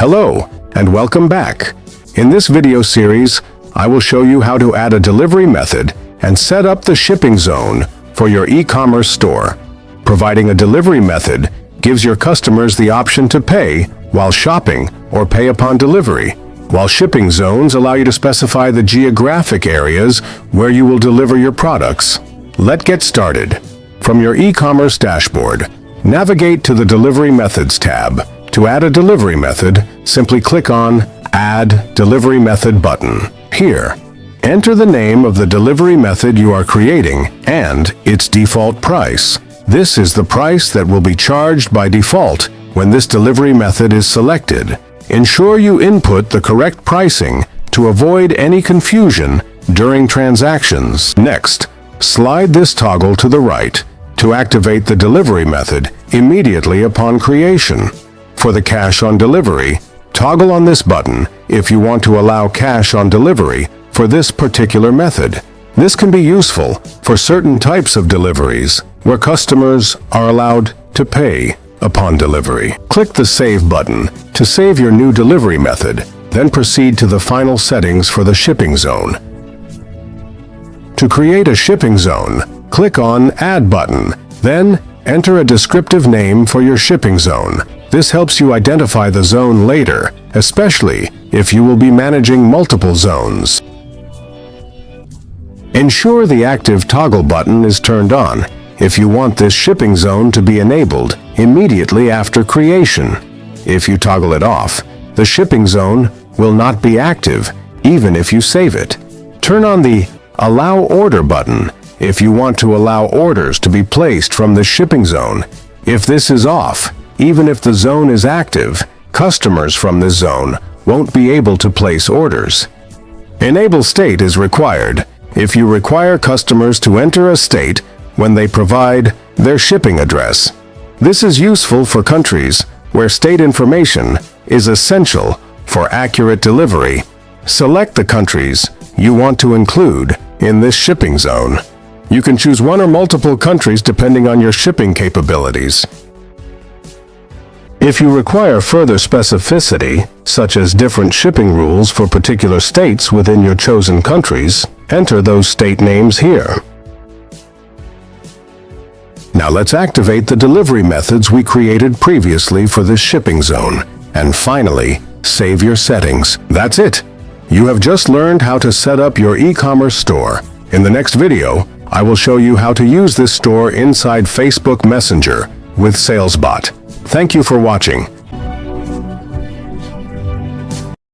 Hello, and welcome back. In this video series, I will show you how to add a delivery method and set up the shipping zone for your e-commerce store. Providing a delivery method gives your customers the option to pay while shopping or pay upon delivery, while shipping zones allow you to specify the geographic areas where you will deliver your products. Let's get started. From your e-commerce dashboard, navigate to the Delivery Methods tab. To add a delivery method, simply click on Add Delivery Method button. Here, enter the name of the delivery method you are creating and its default price. This is the price that will be charged by default when this delivery method is selected. Ensure you input the correct pricing to avoid any confusion during transactions. Next, slide this toggle to the right to activate the delivery method immediately upon creation. For the cash on delivery, toggle on this button if you want to allow cash on delivery for this particular method. This can be useful for certain types of deliveries where customers are allowed to pay upon delivery. Click the Save button to save your new delivery method, then proceed to the final settings for the shipping zone. To create a shipping zone, click on Add button, then enter a descriptive name for your shipping zone. This helps you identify the zone later, especially if you will be managing multiple zones. Ensure the active toggle button is turned on if you want this shipping zone to be enabled immediately after creation. If you toggle it off, the shipping zone will not be active even if you save it. Turn on the Allow Order button if you want to allow orders to be placed from the shipping zone. If this is off, even if the zone is active, customers from this zone won't be able to place orders. Enable State is required if you require customers to enter a state when they provide their shipping address. This is useful for countries where state information is essential for accurate delivery. Select the countries you want to include in this shipping zone. You can choose one or multiple countries depending on your shipping capabilities. If you require further specificity, such as different shipping rules for particular states within your chosen countries, enter those state names here. Now let's activate the delivery methods we created previously for this shipping zone. And finally, save your settings. That's it. You have just learned how to set up your e-commerce store. In the next video, I will show you how to use this store inside Facebook Messenger with SalesBot. Thank you for watching.